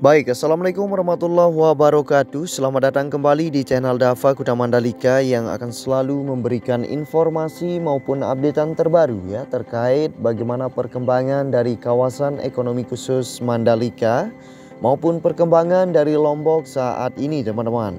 Baik, Assalamualaikum warahmatullahi wabarakatuh. Selamat datang kembali di channel Dava Kuta Mandalika yang akan selalu memberikan informasi maupun updatean terbaru ya terkait bagaimana perkembangan dari kawasan ekonomi khusus Mandalika maupun perkembangan dari Lombok saat ini, teman-teman.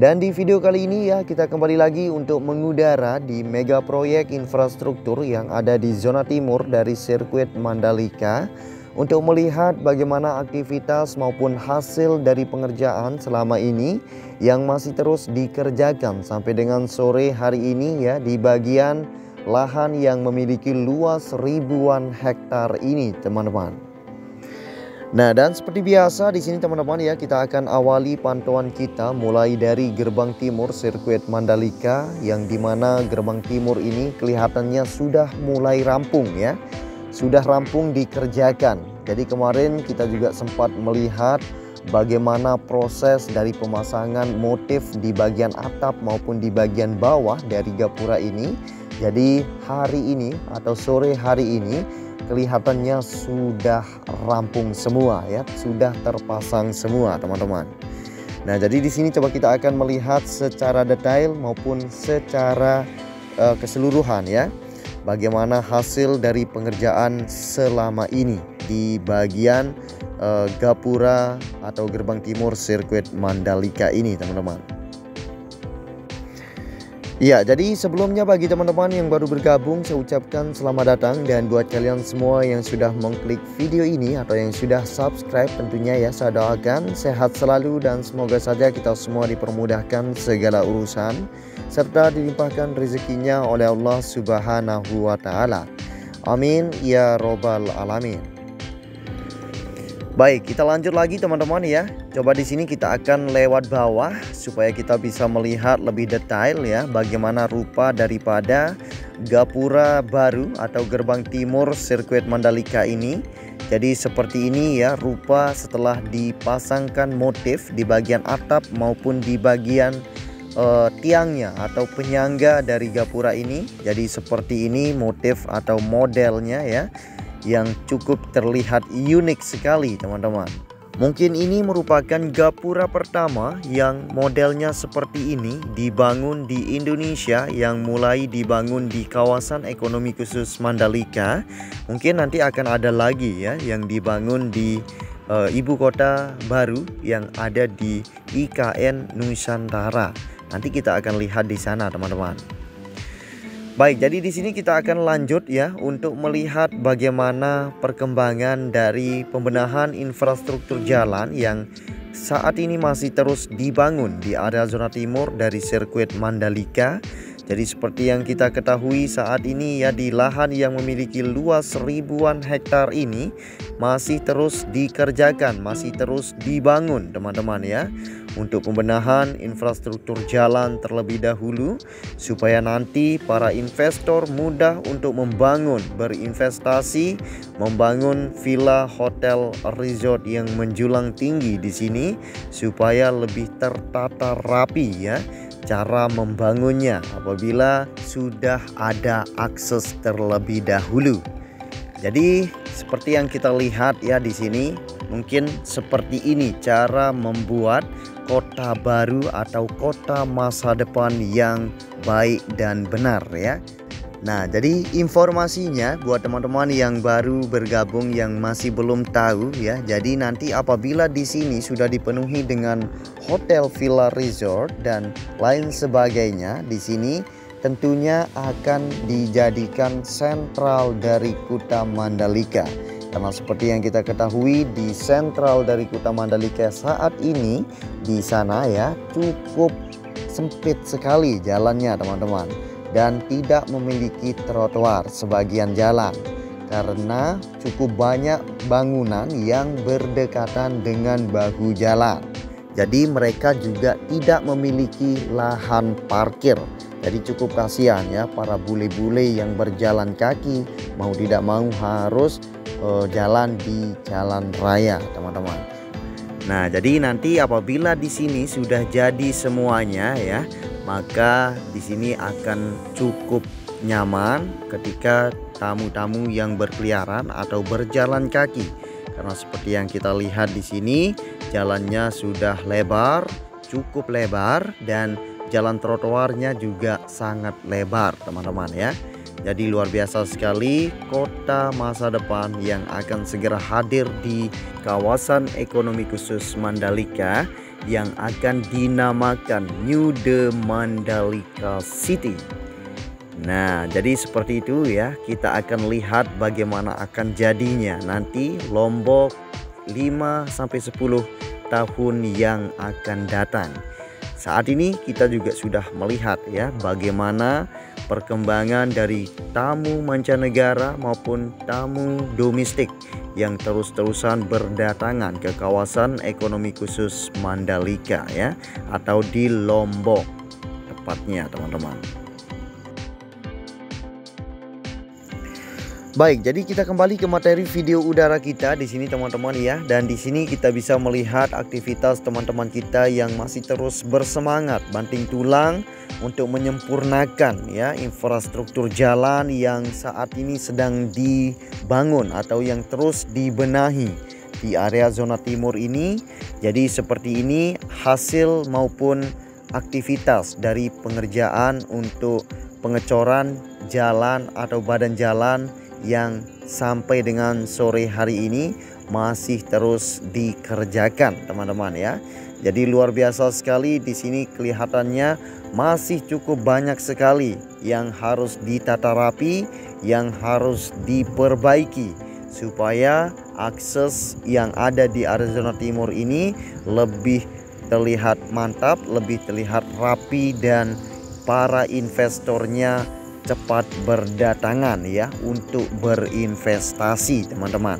Dan di video kali ini ya kita kembali lagi untuk mengudara di mega proyek infrastruktur yang ada di zona timur dari sirkuit Mandalika untuk melihat bagaimana aktivitas maupun hasil dari pengerjaan selama ini yang masih terus dikerjakan sampai dengan sore hari ini ya di bagian lahan yang memiliki luas ribuan hektar ini, teman-teman. Nah, dan seperti biasa di sini teman-teman ya kita akan awali pantauan kita mulai dari gerbang timur sirkuit Mandalika yang dimana gerbang timur ini kelihatannya sudah mulai rampung ya. Sudah rampung dikerjakan. Jadi kemarin kita juga sempat melihat bagaimana proses dari pemasangan motif di bagian atap maupun di bagian bawah dari gapura ini. Jadi hari ini atau sore hari ini kelihatannya sudah rampung semua ya, sudah terpasang semua, teman-teman. Nah, jadi di sini coba kita akan melihat secara detail maupun secara keseluruhan ya. Bagaimana hasil dari pengerjaan selama ini di bagian gapura atau gerbang timur sirkuit Mandalika ini, teman-teman. Ya, jadi sebelumnya bagi teman-teman yang baru bergabung saya ucapkan selamat datang, dan buat kalian semua yang sudah mengklik video ini atau yang sudah subscribe tentunya ya saya doakan sehat selalu dan semoga saja kita semua dipermudahkan segala urusan serta dilimpahkan rezekinya oleh Allah Subhanahu wa taala. Amin ya robbal alamin. Baik, kita lanjut lagi teman-teman ya. Coba di sini kita akan lewat bawah supaya kita bisa melihat lebih detail ya bagaimana rupa daripada gapura baru atau gerbang timur sirkuit Mandalika ini. Jadi seperti ini ya rupa setelah dipasangkan motif di bagian atap maupun di bagian tiangnya atau penyangga dari gapura ini. Jadi seperti ini motif atau modelnya ya, yang cukup terlihat unik sekali, teman-teman. Mungkin ini merupakan gapura pertama yang modelnya seperti ini dibangun di Indonesia, yang mulai dibangun di kawasan ekonomi khusus Mandalika. Mungkin nanti akan ada lagi ya yang dibangun di ibu kota baru yang ada di IKN Nusantara. Nanti kita akan lihat di sana, teman-teman. Baik, jadi di sini kita akan lanjut ya untuk melihat bagaimana perkembangan dari pembenahan infrastruktur jalan yang saat ini masih terus dibangun di area zona timur dari sirkuit Mandalika. Jadi seperti yang kita ketahui saat ini ya di lahan yang memiliki luas ribuan hektar ini masih terus dikerjakan, masih terus dibangun, teman-teman ya. Untuk pembenahan infrastruktur jalan terlebih dahulu supaya nanti para investor mudah untuk membangun, berinvestasi, membangun villa, hotel, resort yang menjulang tinggi di sini supaya lebih tertata rapi ya cara membangunnya apabila sudah ada akses terlebih dahulu. Jadi seperti yang kita lihat ya di sini, mungkin seperti ini cara membuat kota baru atau kota masa depan yang baik dan benar ya. Nah, jadi informasinya buat teman-teman yang baru bergabung yang masih belum tahu ya. Jadi nanti apabila di sini sudah dipenuhi dengan hotel, villa, resort dan lain sebagainya, di sini tentunya akan dijadikan sentral dari Kuta Mandalika. Karena seperti yang kita ketahui di sentral dari Kuta Mandalika saat ini di sana ya cukup sempit sekali jalannya, teman-teman, dan tidak memiliki trotoar sebagian jalan karena cukup banyak bangunan yang berdekatan dengan bahu jalan. Jadi mereka juga tidak memiliki lahan parkir. Jadi cukup kasihan ya para bule-bule yang berjalan kaki mau tidak mau harus jalan di jalan raya, teman-teman. Nah, jadi nanti apabila di sini sudah jadi semuanya ya, maka di sini akan cukup nyaman ketika tamu-tamu yang berkeliaran atau berjalan kaki karena seperti yang kita lihat di sini jalannya sudah lebar, cukup lebar, dan jalan trotoarnya juga sangat lebar teman-teman ya. Jadi luar biasa sekali kota masa depan yang akan segera hadir di kawasan ekonomi khusus Mandalika yang akan dinamakan New The Mandalika City. Nah, jadi seperti itu ya, kita akan lihat bagaimana akan jadinya nanti Lombok 5-10 tahun yang akan datang. Saat ini kita juga sudah melihat ya bagaimana perkembangan dari tamu mancanegara maupun tamu domestik yang terus-terusan berdatangan ke kawasan ekonomi khusus Mandalika ya, atau di Lombok tepatnya teman-teman. Baik, jadi kita kembali ke materi video udara kita di sini teman-teman ya. Dan di sini kita bisa melihat aktivitas teman-teman kita yang masih terus bersemangat banting tulang untuk menyempurnakan ya infrastruktur jalan yang saat ini sedang dibangun atau yang terus dibenahi di area zona timur ini. Jadi seperti ini hasil maupun aktivitas dari pengerjaan untuk pengecoran jalan atau badan jalan yang sampai dengan sore hari ini masih terus dikerjakan teman-teman ya. Jadi luar biasa sekali di sini kelihatannya masih cukup banyak sekali yang harus ditata rapi, yang harus diperbaiki supaya akses yang ada di area zona timur ini lebih terlihat mantap, lebih terlihat rapi, dan para investornya cepat berdatangan ya untuk berinvestasi teman-teman.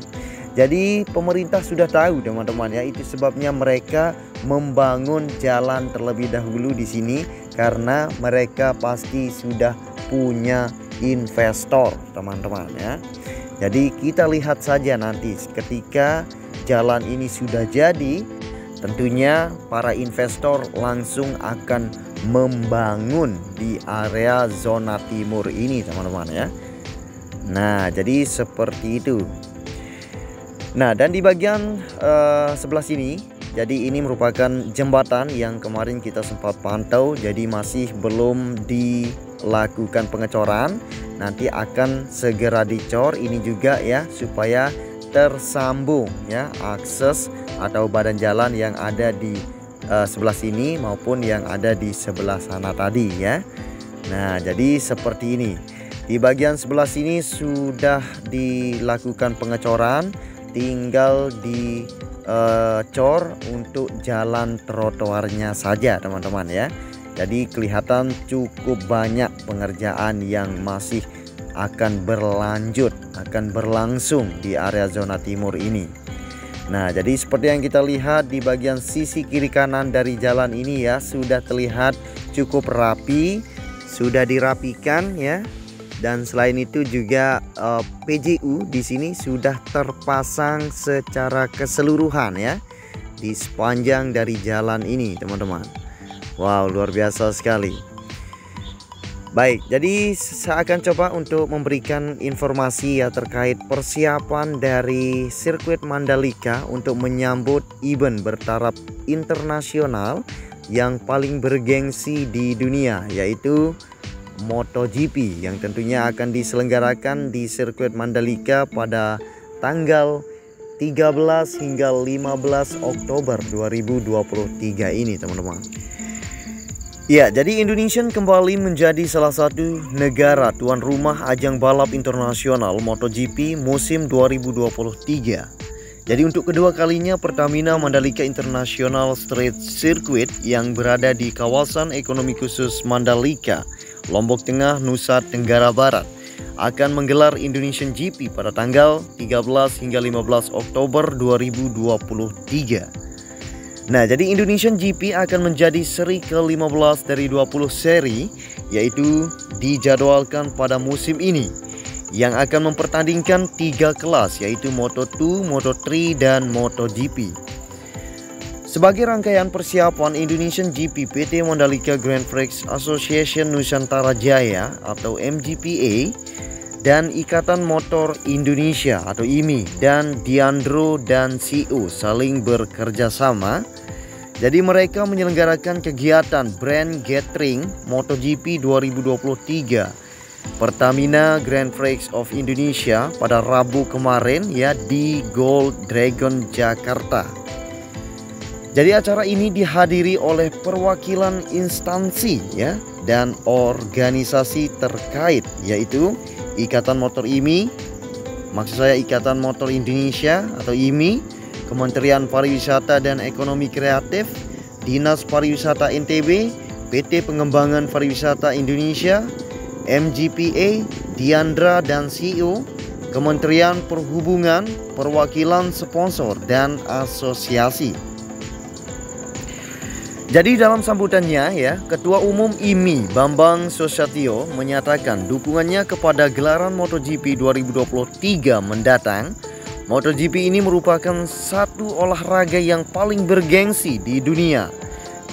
Jadi pemerintah sudah tahu teman-teman ya, itu sebabnya mereka membangun jalan terlebih dahulu di sini karena mereka pasti sudah punya investor teman-teman ya. Jadi kita lihat saja nanti ketika jalan ini sudah jadi, tentunya para investor langsung akan membangun di area zona timur ini teman-teman ya. Nah, jadi seperti itu. Nah, dan di bagian sebelah sini, jadi ini merupakan jembatan yang kemarin kita sempat pantau. Jadi masih belum dilakukan pengecoran, nanti akan segera dicor ini juga ya, supaya tersambung ya akses atau badan jalan yang ada di sebelah sini maupun yang ada di sebelah sana tadi ya. Nah, jadi seperti ini. Di bagian sebelah sini sudah dilakukan pengecoran, tinggal dicor untuk jalan trotoarnya saja teman-teman ya. Jadi kelihatan cukup banyak pengerjaan yang masih akan berlanjut, akan berlangsung di area zona timur ini. Nah, jadi seperti yang kita lihat di bagian sisi kiri kanan dari jalan ini ya, sudah terlihat cukup rapi, sudah dirapikan ya. Dan selain itu juga PJU di sini sudah terpasang secara keseluruhan ya di sepanjang dari jalan ini teman-teman. Wow, luar biasa sekali. Baik, jadi saya akan coba untuk memberikan informasi ya terkait persiapan dari sirkuit Mandalika untuk menyambut event bertaraf internasional yang paling bergengsi di dunia, yaitu MotoGP yang tentunya akan diselenggarakan di sirkuit Mandalika pada tanggal 13 hingga 15 Oktober 2023 ini teman-teman. Ya, jadi Indonesia kembali menjadi salah satu negara tuan rumah ajang balap internasional MotoGP musim 2023. Jadi untuk kedua kalinya Pertamina Mandalika International Street Circuit yang berada di kawasan ekonomi khusus Mandalika, Lombok Tengah, Nusa Tenggara Barat akan menggelar Indonesian GP pada tanggal 13 hingga 15 Oktober 2023. Nah, jadi Indonesian GP akan menjadi seri ke-15 dari 20 seri, yaitu dijadwalkan pada musim ini, yang akan mempertandingkan 3 kelas, yaitu Moto2, Moto3, dan MotoGP. Sebagai rangkaian persiapan Indonesian GP, PT Mandalika Grand Prix Association Nusantara Jaya atau MGPA dan Ikatan Motor Indonesia atau IMI dan Diandro dan CEO saling bekerja sama. Jadi mereka menyelenggarakan kegiatan Brand Gathering MotoGP 2023 Pertamina Grand Prix of Indonesia pada Rabu kemarin ya di Gold Dragon Jakarta. Jadi acara ini dihadiri oleh perwakilan instansi ya dan organisasi terkait, yaitu Ikatan Motor IMI, maksud saya Ikatan Motor Indonesia atau IMI, Kementerian Pariwisata dan Ekonomi Kreatif, Dinas Pariwisata NTB, PT Pengembangan Pariwisata Indonesia, MGPA, Diandra dan CEO, Kementerian Perhubungan, perwakilan sponsor dan asosiasi. Jadi dalam sambutannya ya, Ketua Umum IMI Bambang Susatyo menyatakan dukungannya kepada gelaran MotoGP 2023 mendatang. MotoGP ini merupakan satu olahraga yang paling bergengsi di dunia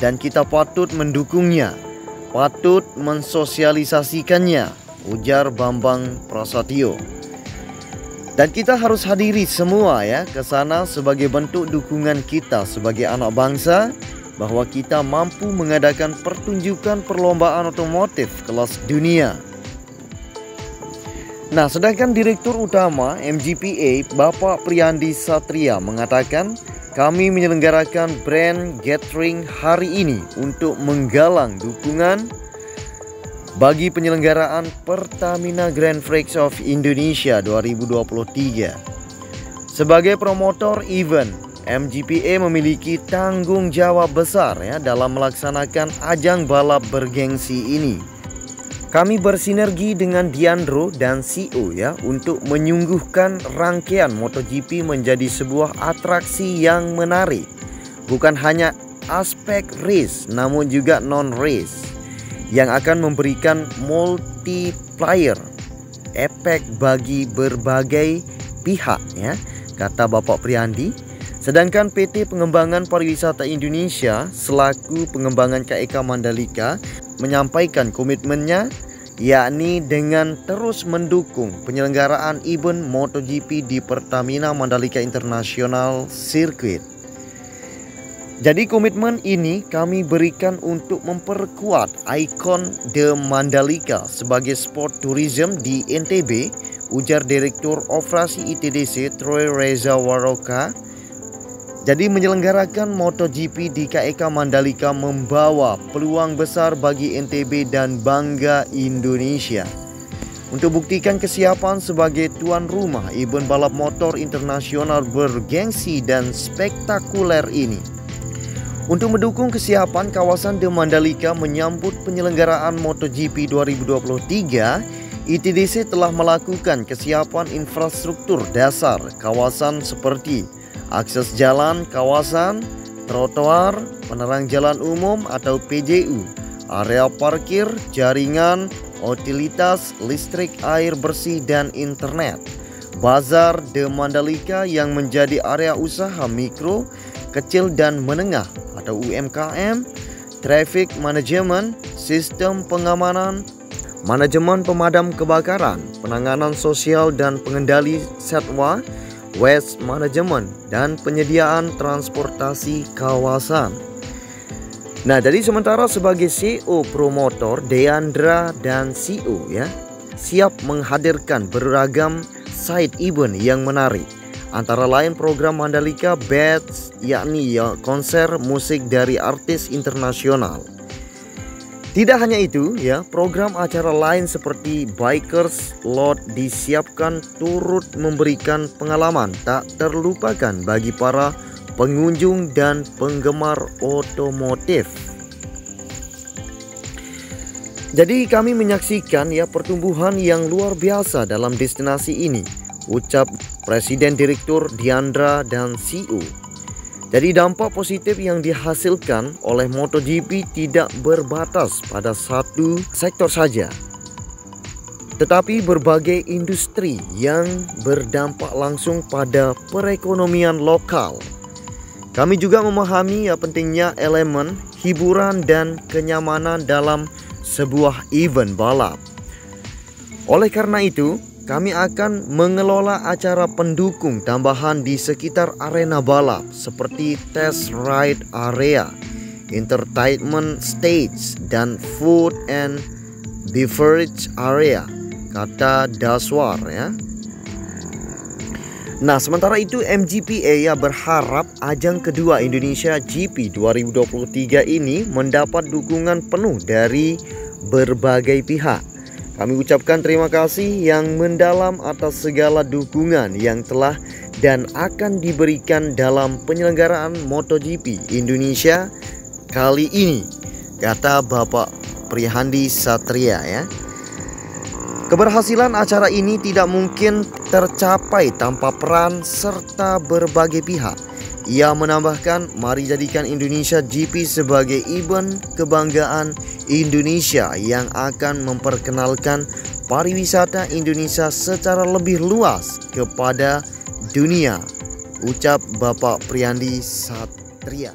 dan kita patut mendukungnya, patut mensosialisasikannya, ujar Bambang Prasetyo. Dan kita harus hadiri semua ya ke sana sebagai bentuk dukungan kita sebagai anak bangsa bahwa kita mampu mengadakan pertunjukan perlombaan otomotif kelas dunia. Nah, sedangkan Direktur Utama MGPA Bapak Priyandi Satria mengatakan kami menyelenggarakan Brand Gathering hari ini untuk menggalang dukungan bagi penyelenggaraan Pertamina Grand Prix of Indonesia 2023. Sebagai promotor event, MGPA memiliki tanggung jawab besar ya dalam melaksanakan ajang balap bergengsi ini. Kami bersinergi dengan Diandro dan CEO ya untuk menyungguhkan rangkaian MotoGP menjadi sebuah atraksi yang menarik. Bukan hanya aspek race namun juga non-race yang akan memberikan multiplier efek bagi berbagai pihak ya, kata Bapak Priyandi. Sedangkan PT Pengembangan Pariwisata Indonesia selaku pengembangan KEK Mandalika menyampaikan komitmennya yakni dengan terus mendukung penyelenggaraan event MotoGP di Pertamina Mandalika International Circuit. Jadi komitmen ini kami berikan untuk memperkuat ikon The Mandalika sebagai sport tourism di NTB, ujar Direktur Operasi ITDC Troy Reza Waroka. Jadi menyelenggarakan MotoGP di KEK Mandalika membawa peluang besar bagi NTB dan bangga Indonesia. Untuk buktikan kesiapan sebagai tuan rumah event balap motor internasional bergengsi dan spektakuler ini. Untuk mendukung kesiapan kawasan The Mandalika menyambut penyelenggaraan MotoGP 2023, ITDC telah melakukan kesiapan infrastruktur dasar kawasan seperti akses jalan kawasan, trotoar, penerang jalan umum atau PJU, area parkir, jaringan, utilitas, listrik, air bersih dan internet. Bazar The Mandalika yang menjadi area usaha mikro, kecil dan menengah atau UMKM, traffic management, sistem pengamanan, manajemen pemadam kebakaran, penanganan sosial dan pengendali satwa, waste management, dan penyediaan transportasi kawasan. Nah, jadi sementara sebagai CEO promotor, Diandra dan CEO ya siap menghadirkan beragam side event yang menarik. Antara lain program Mandalika Bats, yakni konser musik dari artis internasional. Tidak hanya itu ya, program acara lain seperti Bikers Lot disiapkan turut memberikan pengalaman tak terlupakan bagi para pengunjung dan penggemar otomotif. Jadi kami menyaksikan ya pertumbuhan yang luar biasa dalam destinasi ini, ucap Presiden Direktur Diandra dan CEO. Jadi dampak positif yang dihasilkan oleh MotoGP tidak berbatas pada satu sektor saja, tetapi berbagai industri yang berdampak langsung pada perekonomian lokal. Kami juga memahami pentingnya elemen hiburan dan kenyamanan dalam sebuah event balap. Oleh karena itu, kami akan mengelola acara pendukung tambahan di sekitar arena balap seperti test ride area, entertainment stage, dan food and beverage area, kata Daswar ya. Nah, sementara itu MGPA ya berharap ajang kedua Indonesia GP 2023 ini mendapat dukungan penuh dari berbagai pihak. Kami ucapkan terima kasih yang mendalam atas segala dukungan yang telah dan akan diberikan dalam penyelenggaraan MotoGP Indonesia kali ini, kata Bapak Prihandi Satria ya. Keberhasilan acara ini tidak mungkin tercapai tanpa peran serta berbagai pihak. Ia menambahkan, mari jadikan Indonesia GP sebagai event kebanggaan Indonesia yang akan memperkenalkan pariwisata Indonesia secara lebih luas kepada dunia, ucap Bapak Prihandi Satria.